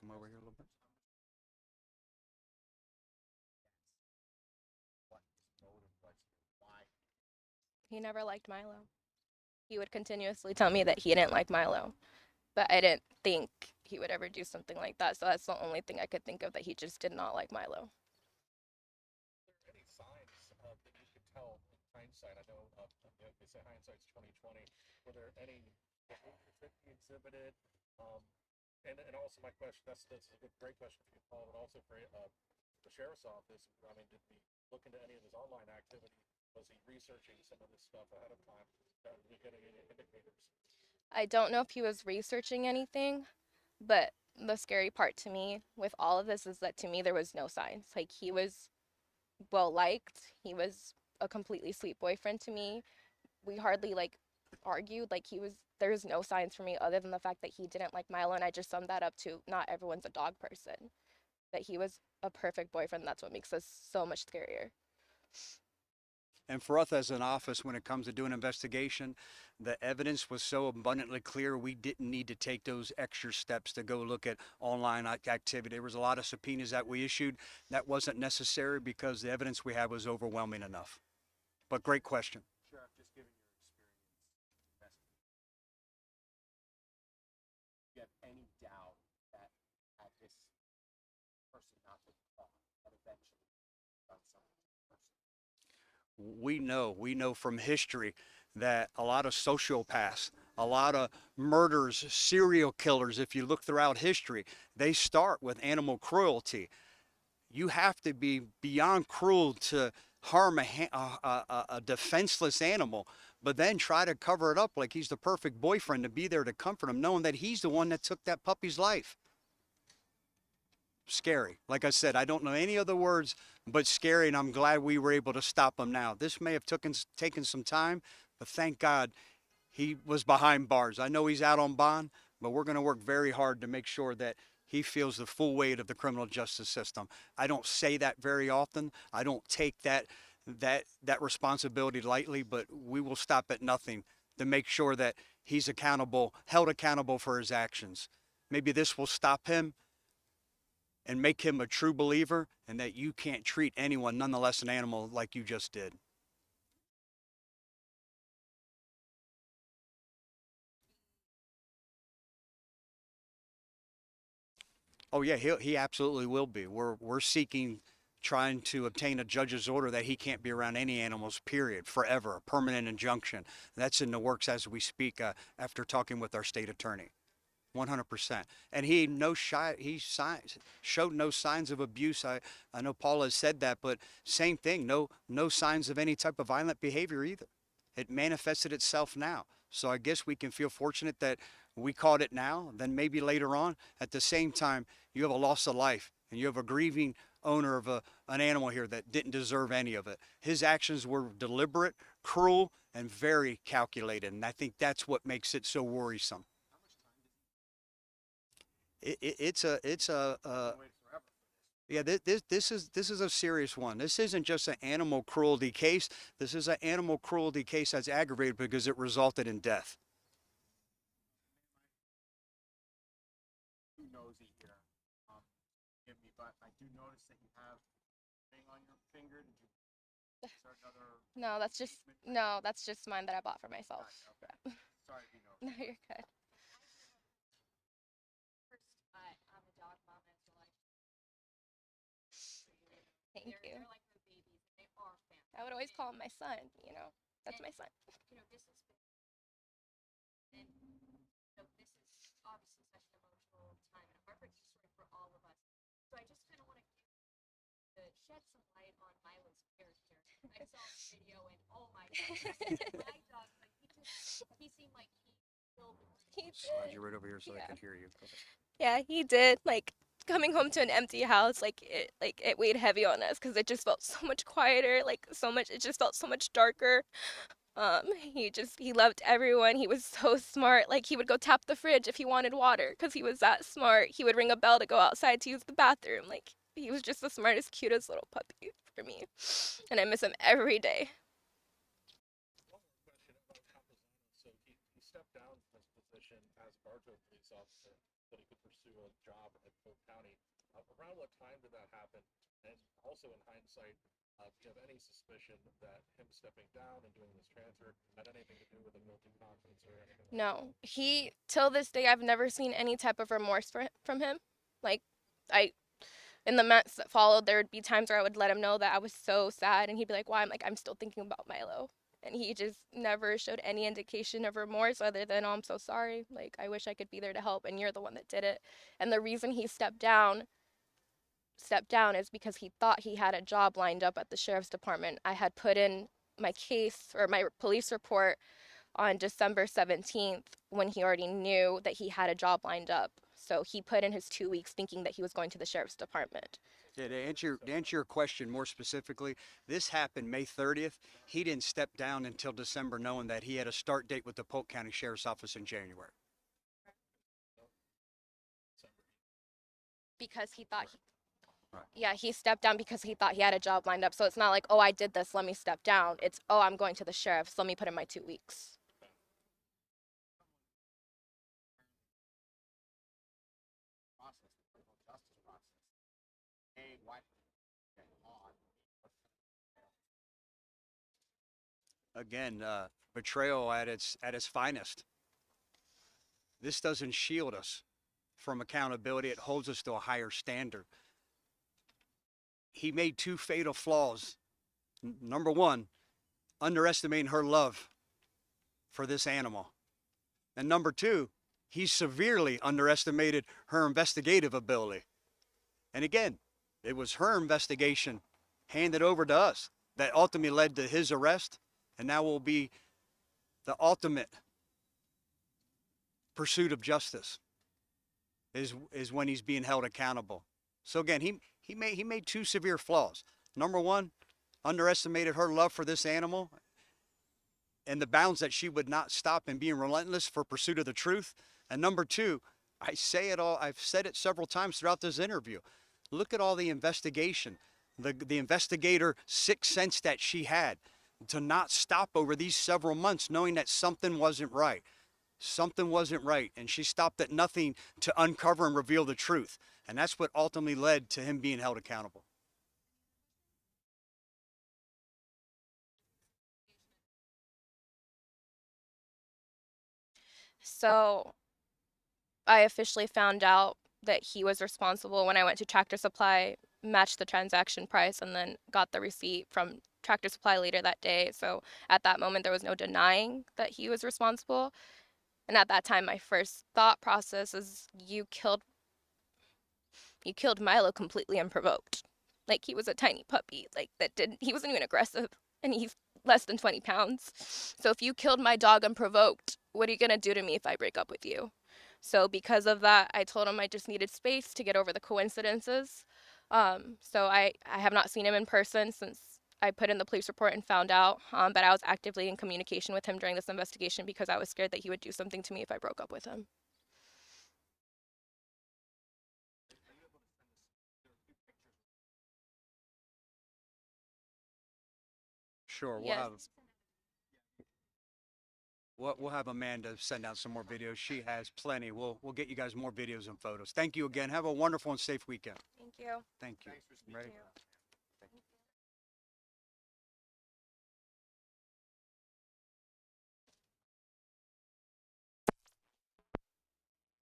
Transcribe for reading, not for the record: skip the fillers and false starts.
come over here a little bit. What his motive was, why. He never liked Milo. He would continuously tell me that he didn't like Milo, but I didn't think he would ever do something like that. So that's the only thing I could think of, that he just did not like Milo. Are there any signs that you could tell in hindsight? I know they say hindsight's 2020. Were there any behaviors that he exhibited? Um, and also my question, that's a good, great question for you, Paul, but also for the sheriff's office. I mean, did we look into any of his online activity? Was he researching some of this stuff ahead of time? Did we get any indicators? I don't know if he was researching anything, but the scary part to me with all of this is that to me there was no signs. Like, he was well liked. He was a completely sweet boyfriend to me. We hardly like argued. Like, there was no signs for me other than the fact that he didn't like Milo, and I just summed that up to not everyone's a dog person. That he was a perfect boyfriend. That's what makes us so much scarier. And for us as an office, when it comes to doing investigation, the evidence was so abundantly clear, we didn't need to take those extra steps to go look at online activity. There was a lot of subpoenas that we issued. That wasn't necessary because the evidence we had was overwhelming enough. But great question. Sheriff, just given your experience investigating, do you have any doubt that had this person not been caught, that eventually done something to the person? We know from history that a lot of sociopaths, a lot of murders, serial killers, if you look throughout history, they start with animal cruelty. You have to be beyond cruel to harm a defenseless animal, but then try to cover it up like he's the perfect boyfriend to be there to comfort him, knowing that he's the one that took that puppy's life. Scary. Like I said, I don't know any other words but scary, and I'm glad we were able to stop him now. This may have taken some time, but thank God he was behind bars. I know he's out on bond, but we're going to work very hard to make sure that he feels the full weight of the criminal justice system. I don't say that very often. I don't take that responsibility lightly, but we will stop at nothing to make sure that he's accountable, held accountable for his actions. Maybe this will stop him and make him a true believer, and that you can't treat anyone, nonetheless an animal, like you just did. Oh yeah, he absolutely will be. We're seeking, trying to obtain a judge's order that he can't be around any animals, period, forever, a permanent injunction. That's in the works as we speak, after talking with our state attorney. 100%. And showed no signs of abuse. I know Paula has said that, but same thing. No signs of any type of violent behavior either. It manifested itself now. So I guess we can feel fortunate that we caught it now. Then maybe later on, at the same time, you have a loss of life and you have a grieving owner of an animal here that didn't deserve any of it. His actions were deliberate, cruel, and very calculated. And I think that's what makes it so worrisome. It's a yeah, this is a serious one. This isn't just an animal cruelty case. This is an animal cruelty case that's aggravated because it resulted in death. Too nosy here. Forgive me, but I do notice that you have a ring on your finger. Did you start another No, that's just engagement? no, that's just mine that I bought for myself. Gotcha, okay. Sorry to be No, nosy. you're good. First, I'm a dog mom as well. Thank They're, you. they're like my babies. They are family. I would always call him my son, you know. That's my son. You know, this has been, and you know, this is obviously such an emotional time and a heartbreaking story for all of us. So I just kind of want to shed some light on Milo's character. I saw the video, and oh my god, my dog, like he seemed like he killed the He Slide did. you right over here so I Yeah. can hear you. Yeah, he did. Like, coming home to an empty house, like it weighed heavy on us because it just felt so much quieter, like so much. It just felt so much darker. He loved everyone. He was so smart. Like, he would go tap the fridge if he wanted water because he was that smart. He would ring a bell to go outside to use the bathroom. Like, he was just the smartest, cutest little puppy for me, and I miss him every day. One more question about Campuzano. So he stepped down from his position as Bartow police officer so that he could pursue a job at Polk County. Around what time did that happen? And also in hindsight, do you have any suspicion that him stepping down and doing this transfer had anything to do with a guilty conscience or anything like that? No, he till this day I've never seen any type of remorse from him. Like I in the months that followed, there would be times where I would let him know that I was so sad, and he'd be like, "Why?" I'm like, "I'm still thinking about Milo." And he just never showed any indication of remorse other than, "Oh, I'm so sorry. Like, I wish I could be there to help, and you're the one that did it." And the reason he stepped down is because he thought he had a job lined up at the sheriff's department. I had put in my case or my police report on December 17th when he already knew that he had a job lined up. So he put in his 2 weeks thinking that he was going to the sheriff's department. Yeah, to answer your question more specifically, this happened May 30th. He didn't step down until December, knowing that he had a start date with the Polk County Sheriff's Office in January. Because he thought Right. yeah, he stepped down because he thought he had a job lined up. So it's not like, "Oh, I did this, let me step down." It's, "Oh, I'm going to the sheriff's, let me put in my 2 weeks." Process, the criminal justice process. Hey, why on? Again, betrayal at its finest. This doesn't shield us from accountability. It holds us to a higher standard. He made two fatal flaws. Number one, underestimating her love for this animal. And number two, he severely underestimated her investigative ability. And again, it was her investigation handed over to us that ultimately led to his arrest, and now will be the ultimate pursuit of justice is when he's being held accountable. So again, he made two severe flaws. Number one, underestimated her love for this animal and the bounds that she would not stop in being relentless for pursuit of the truth. And number two, I've said it several times throughout this interview. Look at all the investigation, the investigator sixth sense that she had to not stop over these several months, knowing that something wasn't right. Something wasn't right, and she stopped at nothing to uncover and reveal the truth. And that's what ultimately led to him being held accountable. So I officially found out that he was responsible when I went to Tractor Supply, matched the transaction price, and then got the receipt from Tractor Supply later that day. So at that moment, there was no denying that he was responsible. And at that time, my first thought process is, you killed Milo completely unprovoked. Like, he was a tiny puppy. Like, he wasn't even aggressive, and he's less than 20 pounds. So if you killed my dog unprovoked, what are you gonna do to me if I break up with you? So because of that, I told him I just needed space to get over the coincidences. So I have not seen him in person since I put in the police report and found out. But I was actively in communication with him during this investigation because I was scared that he would do something to me if I broke up with him. Sure, Yes. we'll have Amanda send out some more videos. She has plenty. We'll get you guys more videos and photos. Thank you again. Have a wonderful and safe weekend. Thank you. Thank you. Thanks for speaking. Ready? Thank you.